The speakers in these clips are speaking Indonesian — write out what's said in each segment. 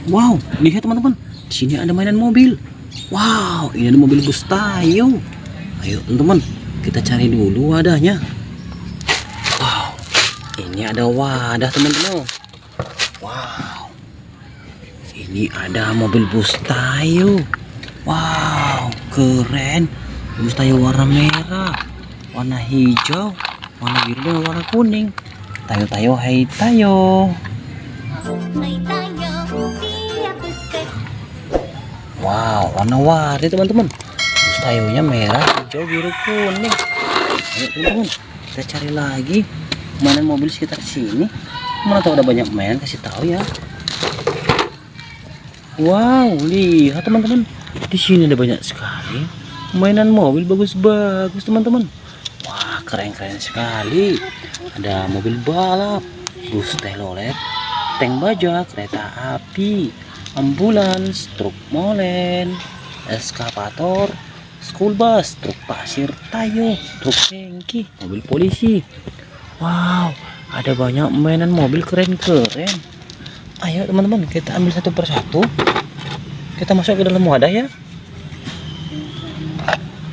Wow, lihat teman-teman. Di sini ada mainan mobil. Wow, ini ada mobil bus tayo. Ayo teman-teman, kita cari dulu wadahnya. Wow, ini ada wadah teman-teman. Wow, ini ada mobil bus tayo. Wow, keren. Bus tayo warna merah, warna hijau, warna biru dan warna kuning. Tayo tayo, hai tayo. Wow, warna-warni teman-teman. Bus tayonya merah, hijau, biru, kuning. Ayo teman-teman, kita cari lagi mainan mobil sekitar sini. Mana tahu ada banyak mainan, kasih tahu ya. Wow, lihat teman-teman. Di sini ada banyak sekali mainan mobil bagus-bagus teman-teman. Wah, keren-keren sekali. Ada mobil balap, bus telolet, tank baja, kereta api, ambulans, truk molen, eskavator, school bus, truk pasir tayo, truk tangki, mobil polisi. Wow, ada banyak mainan mobil keren-keren. Ayo teman-teman, kita ambil satu persatu. Kita masuk ke dalam wadah ya.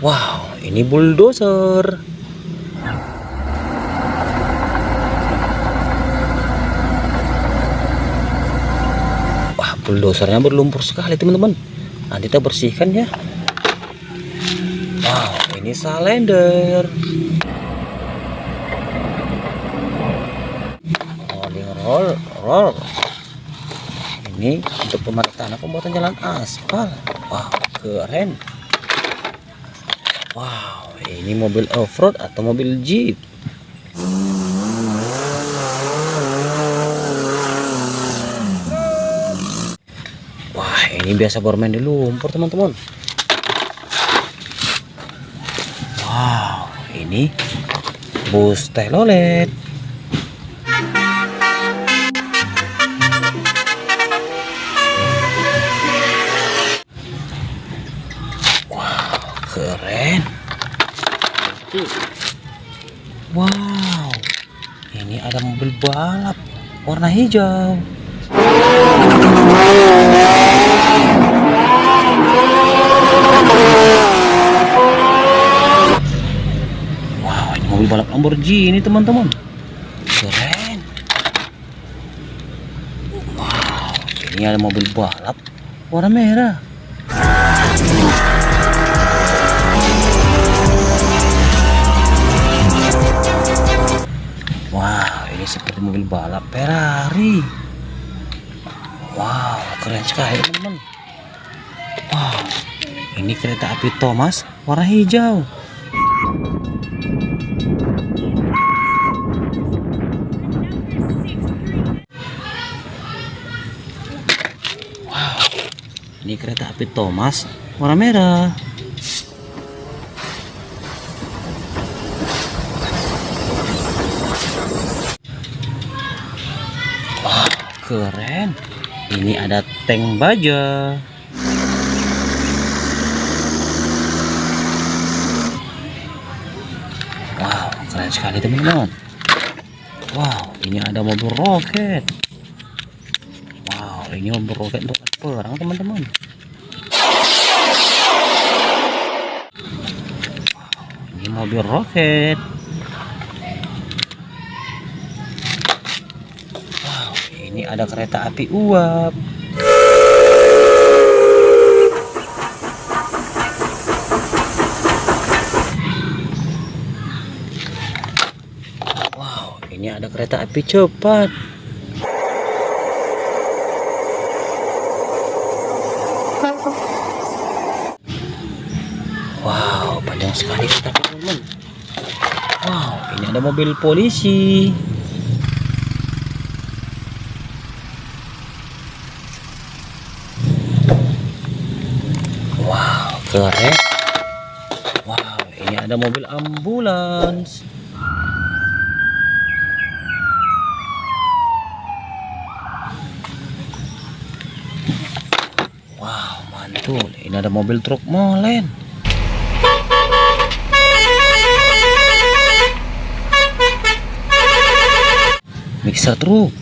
Wow, ini bulldozer. Wah, bulldozernya berlumpur sekali teman-teman. Nanti kita bersihkan ya. Wow, ini salender. Roll. Ini untuk pemerataan pembuatan jalan aspal. Wow, keren. Wow, ini mobil off-road atau mobil jeep. Wah, ini biasa bermain di lumpur teman-teman. Wow, ini bus telolet. Keren. Wow, ini ada mobil balap warna hijau. Wow, ini mobil balap Lamborghini teman-teman. Keren. Wow, ini ada mobil balap warna merah. Wow, ini seperti mobil balap Ferrari. Wow, keren sekali teman-teman. Wow, ini kereta api Thomas warna hijau. Wow, ini kereta api Thomas warna merah. Keren. Ini ada tank baja. Wow, keren sekali teman-teman. Wow, ini ada mobil roket. Wow, ini mobil roket untuk perang teman-teman. Wow, ini mobil roket. Ini ada kereta api uap. Wow, ini ada kereta api cepat. Wow, panjang sekali kereta api teman-teman. Wow, ini ada mobil polisi. Keren. Wow, ini ada mobil ambulans. Wow, mantul. Ini ada mobil truk molen. Mixer truk.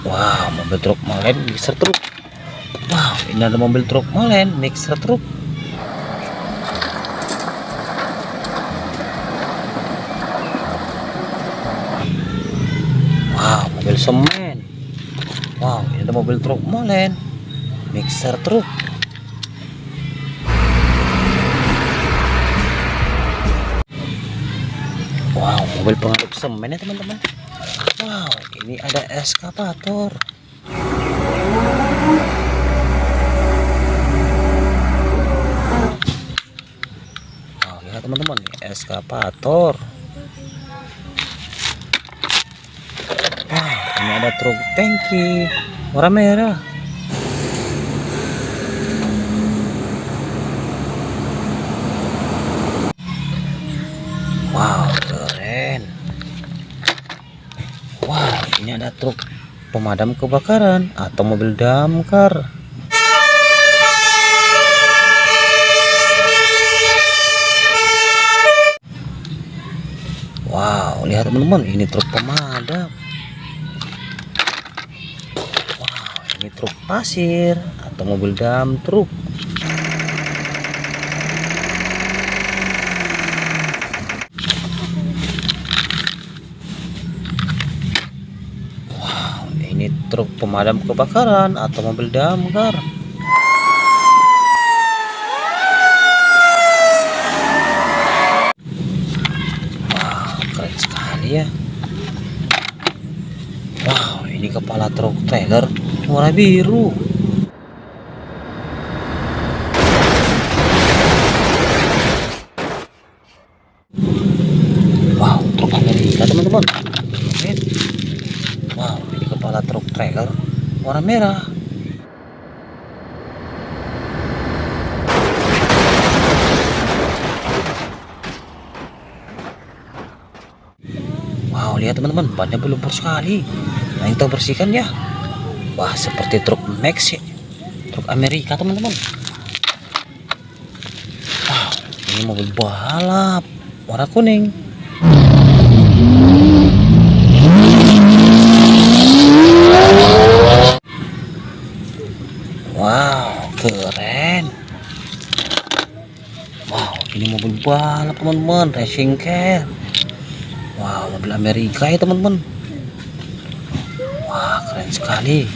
Wow, mobil truk molen mixer truk. Wow, ini ada mobil truk molen mixer truk. Wow, mobil semen. Wow, ini ada mobil truk molen mixer truk. Wow, mobil pengaduk semen ya teman-teman. Wow, ini ada eskavator. Wow, lihat teman-teman, eskavator. Wow, ini ada truk tangki warna merah. Wow, keren. Wow, ini ada truk pemadam kebakaran atau mobil damkar. Wow, lihat teman-teman, ini truk pemadam. Wow, ini truk pasir atau mobil dam truk. Ini truk pemadam kebakaran atau mobil damkar. Wow, keren sekali ya. Wow, ini kepala truk trailer warna biru. Wow, truk Amerika teman-teman. Wow, ini kepala truk trailer warna merah. Wow, lihat teman-teman, bannya belum sekali. Nah, kita bersihkan ya. Wah, seperti truk Max ya. Truk Amerika teman-teman. Wow, ini mobil balap warna kuning. Wow, keren. Wow, ini mobil balap teman-teman, racing car. Wow, mobil Amerika ya teman-teman. Wah, keren sekali.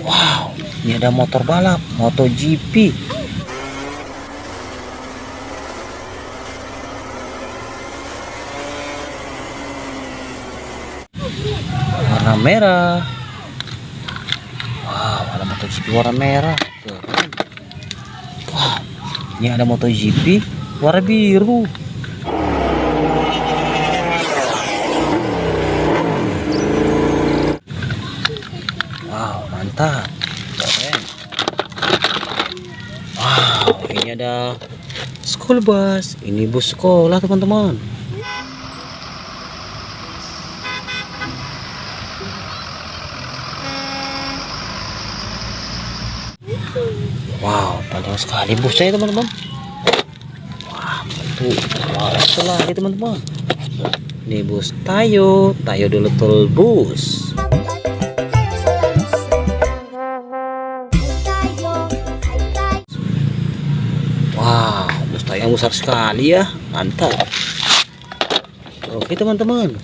Wow, ini ada motor balap MotoGP. Warna merah. Wow, ada MotoGP warna merah. Keren. Wow, ini ada MotoGP warna biru. Wow, mantap. Keren. Wow, ini ada school bus. Ini bus sekolah teman-teman. Wow, panjang sekali busnya teman-teman. Wah, betul. Wow, itu lagi teman-teman. Ini bus Tayo Doletul bus. Wow, bus Tayo yang besar sekali ya, mantap. Oke teman-teman,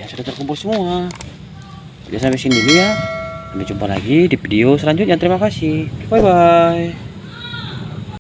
sudah terkumpul semua. Jadi sampai sini dulu ya. Sampai jumpa lagi di video selanjutnya. Terima kasih. Bye bye.